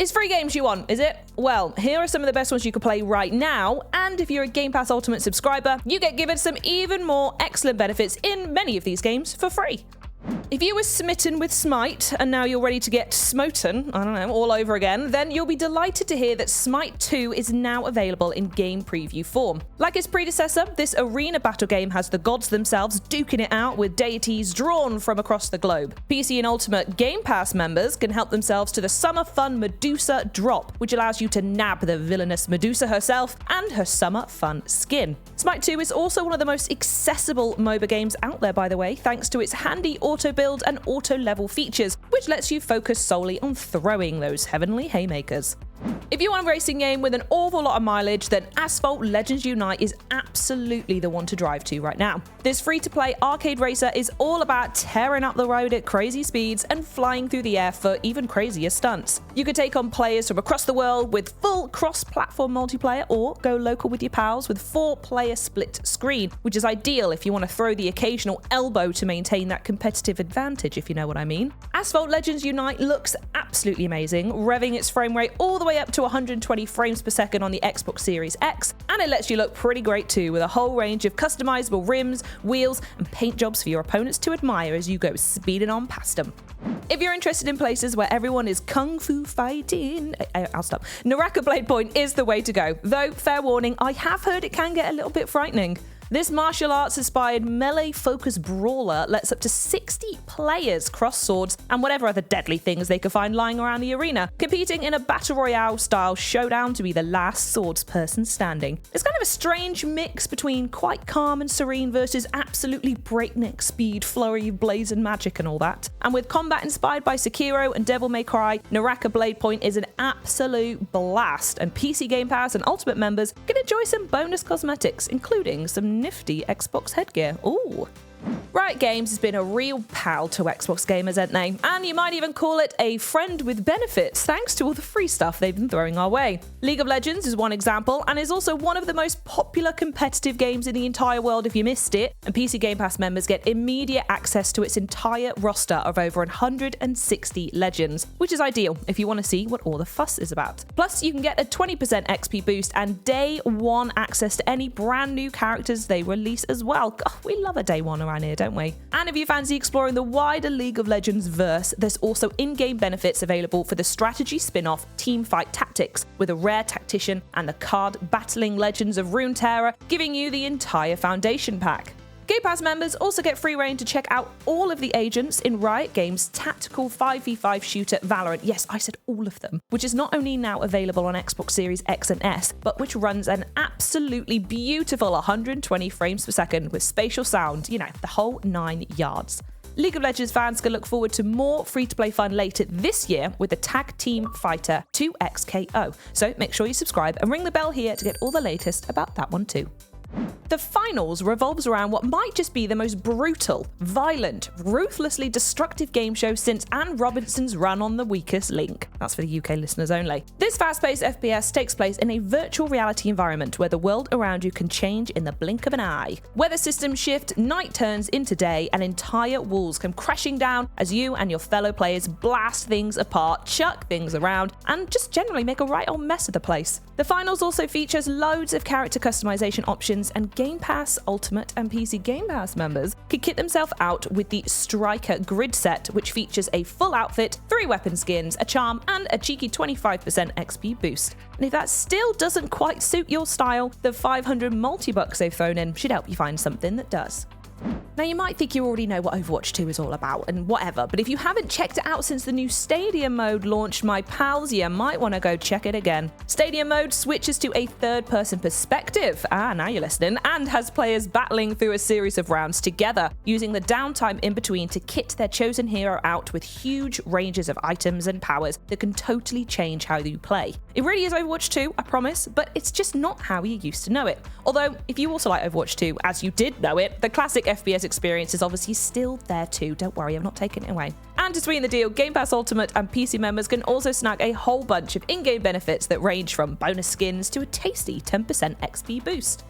It's free games you want, is it? Well, here are some of the best ones you can play right now, and if you're a Game Pass Ultimate subscriber, you get given some even more excellent benefits in many of these games for free. If you were smitten with Smite and now you're ready to get smoten, I don't know, all over again, then you'll be delighted to hear that Smite 2 is now available in game preview form. Like its predecessor, this arena battle game has the gods themselves duking it out with deities drawn from across the globe. PC and Ultimate Game Pass members can help themselves to the Summer Fun Medusa drop, which allows you to nab the villainous Medusa herself and her Summer Fun skin. Smite 2 is also one of the most accessible MOBA games out there, by the way, thanks to its handy auto build and auto level features, which lets you focus solely on throwing those heavenly haymakers. If you want a racing game with an awful lot of mileage, then Asphalt Legends Unite is absolutely the one to drive to right now. This free-to-play arcade racer is all about tearing up the road at crazy speeds and flying through the air for even crazier stunts. You could take on players from across the world with full cross-platform multiplayer, or go local with your pals with 4-player split screen, which is ideal if you want to throw the occasional elbow to maintain that competitive advantage, if you know what I mean. Asphalt Legends Unite looks absolutely amazing, revving its frame rate all the way up to 120 frames per second on the Xbox Series X, and it lets you look pretty great too, with a whole range of customizable rims, wheels, and paint jobs for your opponents to admire as you go speeding on past them. If you're interested in places where everyone is kung fu fighting, I'll stop. Naraka Bladepoint is the way to go, though fair warning, I have heard it can get a little bit frightening. This martial arts-inspired melee-focused brawler lets up to 60 players cross swords and whatever other deadly things they could find lying around the arena, competing in a battle royale-style showdown to be the last swordsperson standing. It's kind of a strange mix between quite calm and serene versus absolutely breakneck speed, flurry of blaze and magic and all that. And with combat inspired by Sekiro and Devil May Cry, Naraka Bladepoint is an absolute blast, and PC Game Pass and Ultimate members can enjoy some bonus cosmetics, including some nifty Xbox headgear. Ooh. Riot Games has been a real pal to Xbox gamers, haven't they? And you might even call it a friend with benefits, thanks to all the free stuff they've been throwing our way. League of Legends is one example, and is also one of the most popular competitive games in the entire world if you missed it, and PC Game Pass members get immediate access to its entire roster of over 160 legends, which is ideal if you want to see what all the fuss is about. Plus, you can get a 20% XP boost and day one access to any brand new characters they release as well. God, we love a day one around here, don't we? And if you fancy exploring the wider League of Legends verse, there's also in-game benefits available for the strategy spin-off Teamfight Tactics, with a rare tactician and the card battling legends of Runeterra, giving you the entire foundation pack. Game Pass members also get free reign to check out all of the agents in Riot Games' tactical 5v5 shooter Valorant. Yes, I said all of them, which is not only now available on Xbox Series X and S, but which runs an absolutely beautiful 120 frames per second with spatial sound, you know, the whole 9 yards. League of Legends fans can look forward to more free-to-play fun later this year with the Tag Team Fighter 2XKO. So make sure you subscribe and ring the bell here to get all the latest about that one too. The finals revolves around what might just be the most brutal, violent, ruthlessly destructive game show since Anne Robinson's run on The Weakest Link. That's for the UK listeners only. This fast-paced FPS takes place in a virtual reality environment where the world around you can change in the blink of an eye. Weather systems shift, night turns into day, and entire walls come crashing down as you and your fellow players blast things apart, chuck things around, and just generally make a right old mess of the place. The finals also features loads of character customization options, and Game Pass Ultimate and PC Game Pass members can kit themselves out with the Striker grid set, which features a full outfit, 3 weapon skins, a charm, and a cheeky 25% XP boost. And if that still doesn't quite suit your style, the 500 multi-bucks they've thrown in should help you find something that does. Now, you might think you already know what Overwatch 2 is all about and whatever, but if you haven't checked it out since the new Stadium mode launched, my pals, you might want to go check it again. Stadium mode switches to a third-person perspective, now you're listening, and has players battling through a series of rounds together, using the downtime in between to kit their chosen hero out with huge ranges of items and powers that can totally change how you play. It really is Overwatch 2, I promise, but it's just not how you used to know it. Although, if you also like Overwatch 2, as you did know it, the classic FPS experience is obviously still there too. Don't worry, I'm not taking it away. And to sweeten the deal, Game Pass Ultimate and PC members can also snag a whole bunch of in-game benefits that range from bonus skins to a tasty 10% XP boost.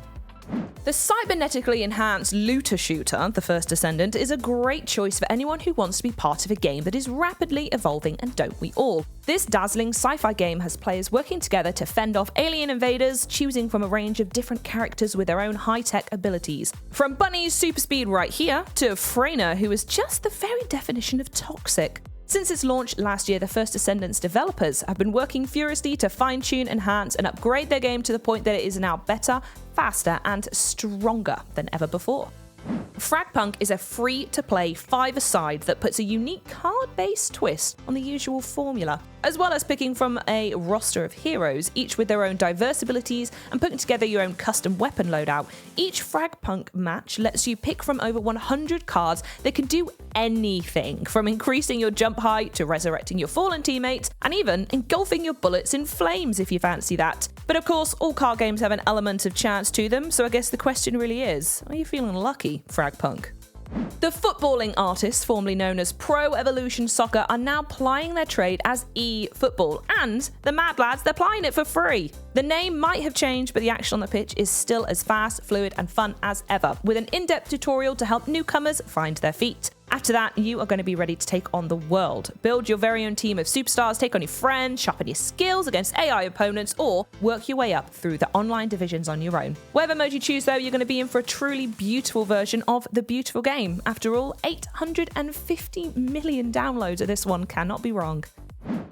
The cybernetically enhanced looter shooter, the First Ascendant, is a great choice for anyone who wants to be part of a game that is rapidly evolving, and don't we all? This dazzling sci-fi game has players working together to fend off alien invaders, choosing from a range of different characters with their own high-tech abilities. From Bunny's super speed right here, to Freyna, who is just the very definition of toxic. Since its launch last year, the First Ascendant's developers have been working furiously to fine-tune, enhance, and upgrade their game to the point that it is now better, faster, and stronger than ever before. Frag Punk is a free-to-play five-a-side that puts a unique card-based twist on the usual formula, as well as picking from a roster of heroes, each with their own diverse abilities, and putting together your own custom weapon loadout. Each Frag Punk match lets you pick from over 100 cards that can do anything, from increasing your jump height to resurrecting your fallen teammates, and even engulfing your bullets in flames if you fancy that. But of course, all card games have an element of chance to them, so I guess the question really is, are you feeling lucky, Frag Punk? The footballing artists, formerly known as Pro Evolution Soccer, are now plying their trade as EFootball, and the mad lads, they're plying it for free. The name might have changed, but the action on the pitch is still as fast, fluid, and fun as ever, with an in-depth tutorial to help newcomers find their feet. After that, you are going to be ready to take on the world. Build your very own team of superstars, take on your friends, sharpen your skills against AI opponents, or work your way up through the online divisions on your own. Whatever mode you choose though, you're going to be in for a truly beautiful version of the beautiful game. After all, 850 million downloads of this one cannot be wrong.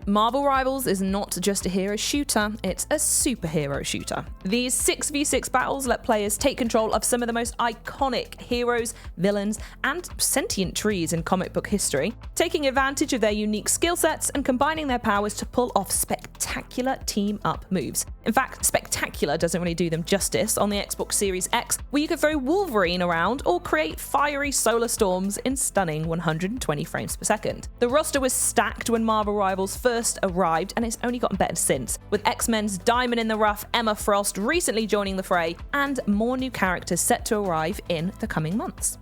Marvel Rivals is not just a hero shooter, it's a superhero shooter. These 6v6 battles let players take control of some of the most iconic heroes, villains, and sentient trees in comic book history, taking advantage of their unique skill sets and combining their powers to pull off spectacular team-up moves. In fact, spectacular doesn't really do them justice on the Xbox Series X, where you could throw Wolverine around or create fiery solar storms in stunning 120 frames per second. The roster was stacked when Marvel Rivals first arrived, and it's only gotten better since, with X-Men's Diamond in the Rough Emma Frost recently joining the fray, and more new characters set to arrive in the coming months.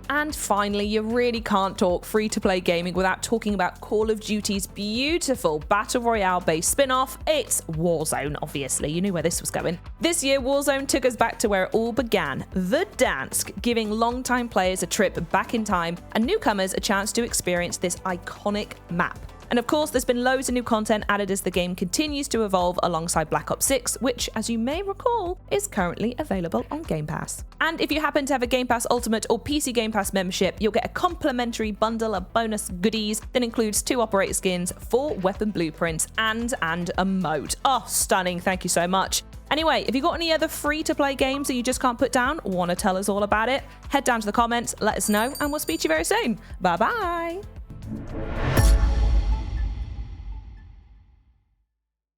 And finally, you really can't talk free-to-play gaming without talking about Call of Duty's beautiful Battle Royale-based spin-off. It's Warzone, obviously. You knew where this was going. This year, Warzone took us back to where it all began, Verdansk, giving longtime players a trip back in time and newcomers a chance to experience this iconic map. And of course, there's been loads of new content added as the game continues to evolve alongside Black Ops 6, which, as you may recall, is currently available on Game Pass. And if you happen to have a Game Pass Ultimate or PC Game Pass membership, you'll get a complimentary bundle of bonus goodies that includes 2 operator skins, 4 weapon blueprints, and a mode. Oh, stunning. Thank you so much. Anyway, if you've got any other free-to-play games that you just can't put down, want to tell us all about it, head down to the comments, let us know, and we'll speak to you very soon. Bye-bye.